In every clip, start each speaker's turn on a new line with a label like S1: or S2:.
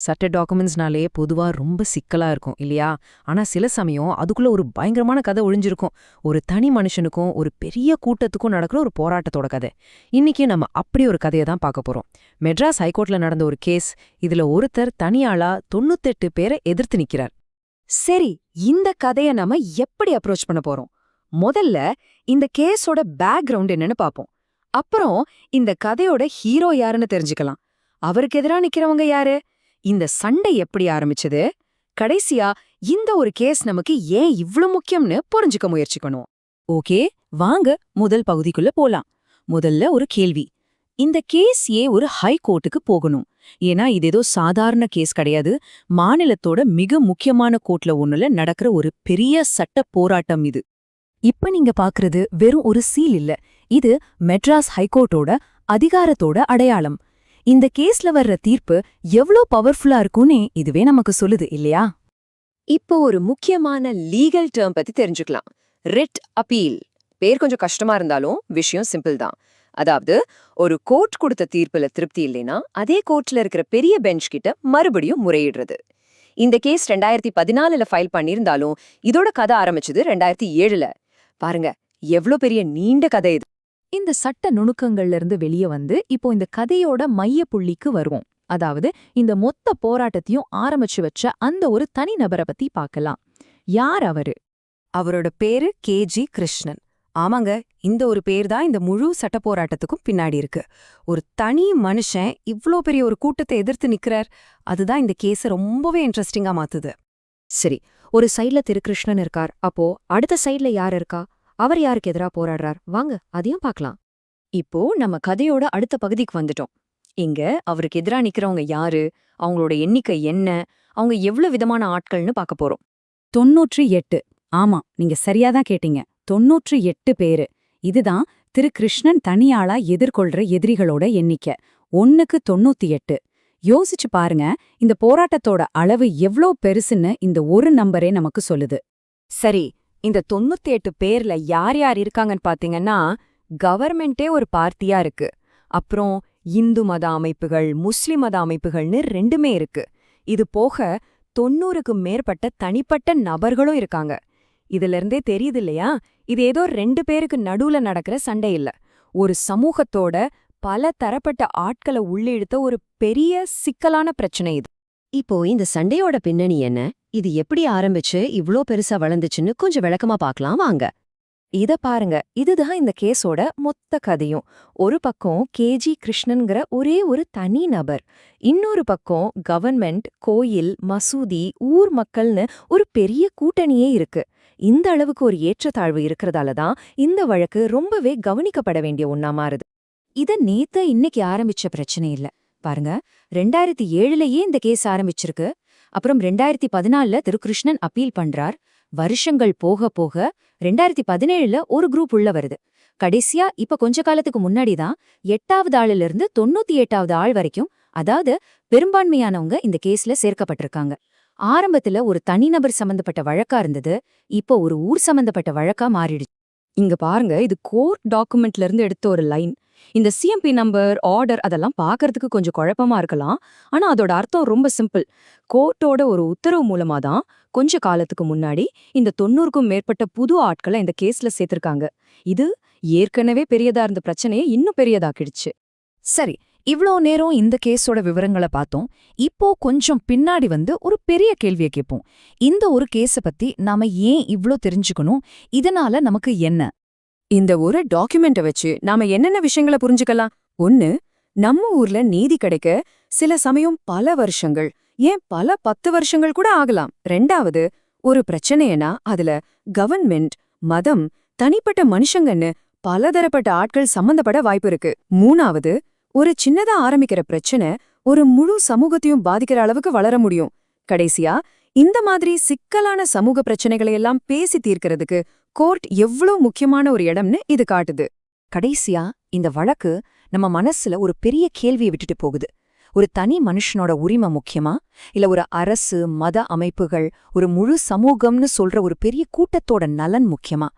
S1: சட்ட டாக்குமெண்ட்ஸ்னாலே பொதுவா ரொம்ப சிக்கலா இருக்கும் இல்லையா? ஆனா சில சமயம் அதுக்குள்ள ஒரு பயங்கரமான கதை ஒளிஞ்சிருக்கும். ஒரு தனி மனுஷனுக்கும் ஒரு பெரிய கூட்டத்துக்கும் நடக்கிற ஒரு போராட்டத்தோட கதை. இன்னைக்கு நம்ம அப்படி ஒரு கதையை தான் பார்க்க போறோம். மெட்ராஸ் ஹைகோர்ட்ல நடந்த ஒரு கேஸ். இதுல ஒருத்தர் தனியாளா 98 பேரை எதிர்த்து நிக்கிறார்.
S2: சரி, இந்த கதைய நாம எப்படி அப்ரோச் பண்ண போறோம்? முதல்ல இந்த கேஸோட பேக்ரவுண்ட் என்னன்னு பாப்போம். அப்புறம் இந்த கதையோட ஹீரோ யாருன்னு தெரிஞ்சுக்கலாம். அவருக்கு எதிரா நிக்கிறவங்க யாரு? இந்த சண்டை எப்படி ஆரம்பிச்சது? கடைசியா இந்த ஒரு கேஸ் நமக்கு ஏன் இவ்ளோ முக்கியம்னு புரிஞ்சுக்க முயற்சிக்கணும்.
S3: ஓகே, வாங்க முதல் பகுதிக்குள்ள போலாம். முதல்ல ஒரு கேள்வி. இந்த கேஸ் ஏன் ஒரு ஹை கோர்ட்டுக்கு போகணும்? ஏன்னா இது ஏதோ சாதாரண கேஸ் கிடையாது. மாநிலத்தோட மிக முக்கியமான கோர்ட்ல ஒண்ணுல நடக்கிற ஒரு பெரிய சட்ட போராட்டம் இது. இப்ப நீங்க பாக்குறது வெறும் ஒரு சீல் இல்ல. இது மெட்ராஸ் ஹைகோர்ட்டோட அதிகாரத்தோட அடையாளம். இந்த கேஸ்ல வர்ற தீர்ப்பு எவ்ளோ பவர்ஃபுல்லா இருக்கும்னே இதுவே நமக்கு சொல்லுது இல்லையா?
S2: இப்போ ஒரு முக்கியமான லீகல் டேர்ம் பத்தி தெரிஞ்சுக்கலாம். Writ appeal. பேர் கொஞ்சம் கஷ்டமா இருந்தாலும் விஷயம் சிம்பிள் தான். அதாவது ஒரு கோர்ட் கொடுத்த தீர்ப்புல திருப்தி இல்லைனா அதே கோர்ட்ல இருக்கிற பெரிய பெஞ்ச் கிட்ட மறுபடியும் முறையிடுறது. இந்த கேஸ் 2014ல ஃபைல் பண்ணியிருந்தாலும் இதோட கதை ஆரம்பிச்சது 2007ல. பாருங்க, எவ்ளோ பெரிய நீண்ட கதை இது.
S3: இந்த சட்ட நுணுக்கங்கள்ல இருந்து வெளியே வந்து இப்போ இந்த கதையோட மைய புள்ளிக்கு வருவோம். அதாவது இந்த மொத்த போராட்டத்தையும் ஆரம்பிச்சு வச்ச அந்த ஒரு தனிநபரை பத்தி பார்க்கலாம். யார் அவரு?
S1: அவரோட பேரு KG கிருஷ்ணன். ஆமாங்க, இந்த ஒரு பேர் தான் இந்த முழு சட்ட போராட்டத்துக்கும் பின்னாடி இருக்கு. ஒரு தனி மனுஷன் இவ்ளோ பெரிய ஒரு கூட்டத்தை எதிர்த்து நிக்கிறார். அதுதான் இந்த கேஸ ரொம்பவே இன்ட்ரெஸ்டிங்கா மாத்துது.
S2: சரி, ஒரு சைட்ல திருகிருஷ்ணன் இருக்கார். அப்போ அடுத்த சைட்ல யார் இருக்கா? அவர் யாருக்கு எதிரா போராடுறார்? வாங்க அதையும் பார்க்கலாம். இப்போ நம்ம கதையோட அடுத்த பகுதிக்கு வந்துட்டோம். இங்க அவருக்கு எதிரா நிக்கிறவங்க யாரு, அவங்களோட எண்ணிக்கை என்ன, அவங்க எவ்வளவு விதமான ஆட்கள்னு பார்க்க போறோம்.
S3: 98. ஆமா, நீங்க சரியாதான் கேட்டீங்க. 98 பேரு. இதுதான் திரு கிருஷ்ணன் தனியாளா எதிர்கொள்ற எதிரிகளோட எண்ணிக்கை. 1க்கு 98. யோசிச்சு பாருங்க, இந்த போராட்டத்தோட அளவு எவ்ளோ பெருசுன்னு இந்த ஒரு நம்பரே நமக்கு சொல்லுது.
S2: சரி, இந்த 98 பேர்ல யார் யார் இருக்காங்கன்னு பாத்தீங்கன்னா, கவர்மெண்டே ஒரு பார்ட்டியா இருக்கு. அப்புறம் இந்து மத அமைப்புகள், முஸ்லிம் மத அமைப்புகள்னு ரெண்டுமே இருக்கு. இது போக 90க்கும் மேற்பட்ட தனிப்பட்ட நபர்களும் இருக்காங்க. இதுல இருந்தே தெரியுது இல்லையா, இது ஏதோ 2 பேருக்கு நடுவுல நடக்கிற சண்டை இல்ல. ஒரு சமூகத்தோட பல தரப்பட்ட ஆட்களை உள்ளிழுத்த ஒரு பெரிய சிக்கலான பிரச்சனை இது. இப்போ இந்த சண்டையோட பின்னணி என்ன, இது எப்படி ஆரம்பிச்சு இவ்ளோ பெருசா வளர்ந்துச்சுன்னு கொஞ்சம் விளக்கமா பார்க்கலாம் வாங்க. இத பாருங்க, இதுதான் இந்த கேஸோட மொத்த கதையும். ஒரு பக்கம் KG கிருஷ்ணன்கிற ஒரே ஒரு தனி நபர், இன்னொரு பக்கம் கவர்மெண்ட், கோயில், மசூதி, ஊர் மக்கள்னு ஒரு பெரிய கூட்டணியே இருக்கு. இந்த அளவுக்கு ஒரு ஏற்றத்தாழ்வு இருக்கிறதால தான் இந்த வழக்கு ரொம்பவே கவனிக்கப்பட வேண்டிய ஒண்ணா மாறுது. இத நேத்து இன்னைக்கு ஆரம்பிச்ச பிரச்சனை இல்ல. பாருங்க, 2007லயே இந்த கேஸ் ஆரம்பிச்சிருக்கு. அப்புறம் 2014ல திருகிருஷ்ணன் அப்பீல் பண்றார். வருஷங்கள் போக போக 2017ல ஒரு குரூப் உள்ள வருது. கடைசியா இப்ப கொஞ்ச காலத்துக்கு முன்னாடிதான் 8வது ஆளுல இருந்து 98வது ஆள் வரைக்கும், அதாவது பெரும்பான்மையானவங்க இந்த கேஸ்ல சேர்க்கப்பட்டிருக்காங்க. ஆரம்பத்துல ஒரு தனிநபர் சம்பந்தப்பட்ட வழக்கா இருந்தது, இப்போ ஒரு ஊர் சம்பந்தப்பட்ட வழக்கா மாறிடுச்சு. இங்க பாருங்க, இது கோர்ட் டாக்குமெண்ட்ல இருந்து எடுத்த ஒரு லைன். இந்த CMP நம்பர், ஆர்டர் அதெல்லாம் பார்க்கறதுக்கு கொஞ்சம் குழப்பமா இருக்கலாம். ஆனா அதோட அர்த்தம் ரொம்ப சிம்பிள். கோர்ட்டோட ஒரு உத்தரவு மூலமா தான் கொஞ்ச காலத்துக்கு முன்னாடி இந்த 90க்கும் மேற்பட்ட புது ஆட்களை இந்த கேஸ்ல சேர்த்திருக்காங்க. இது ஏற்கனவே பெரியதா இருந்த பிரச்சனையை இன்னும் பெரியதாக்கிடுச்சு.
S3: சரி, இவ்ளோ நேரம் இந்த கேஸோட விவரங்களை பார்த்தோம். இப்போ கொஞ்சம் பின்னாடி வந்து ஒரு பெரிய கேள்வியை கேட்போம். இந்த ஒரு கேஸ பத்தி நாம ஏன் இவ்ளோ தெரிஞ்சுக்கணும்? இதனால நமக்கு என்ன?
S2: இந்த ஒரு டாக்குமெண்ட்டை வச்சு நாம என்னென்ன விஷயங்களை புரிஞ்சுக்கலாம்? 1, நம்ம ஊர்ல நீதி கிடைக்க சில சமயம் பல வருஷங்கள், ஏன் பல 10 வருஷங்கள் கூட ஆகலாம். 2வது, ஒரு பிரச்சனைனா அதுல கவர்மெண்ட், மதம், தனிப்பட்ட மனுஷங்கன்னு பலதரப்பட்ட ஆட்கள் சம்பந்தப்பட வாய்ப்பு இருக்கு. 3வது, ஒரு சின்னதா ஆரம்பிக்கிற பிரச்சனை ஒரு முழு சமூகத்தையும் பாதிக்கிற அளவுக்கு வளர முடியும். கடைசியா, இந்த மாதிரி சிக்கலான சமூக பிரச்சனைகளை எல்லாம் பேசி தீர்க்கிறதுக்கு கோர்ட் எவ்ளோ முக்கியமான ஒரு இடம்னு இது காட்டுது.
S3: கடைசியா இந்த வழக்கு நம்ம மனசுல ஒரு பெரிய கேள்வியை விட்டுட்டு போகுது. ஒரு தனி மனுஷனோட உரிமை முக்கியமா, இல்ல ஒரு அரசு, மத அமைப்புகள், ஒரு முழு சமூகம்னு சொல்ற ஒரு பெரிய கூட்டத்தோட நலன் முக்கியமா?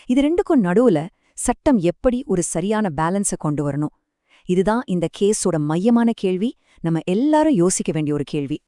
S3: இது ரெண்டுக்கும் நடுவுல சட்டம் எப்படி ஒரு சரியான பேலன்ஸை கொண்டு வரணும்? இதுதான் இந்த கேஸோட மையமான கேள்வி. நம்ம எல்லாரும் யோசிக்க வேண்டிய ஒரு கேள்வி.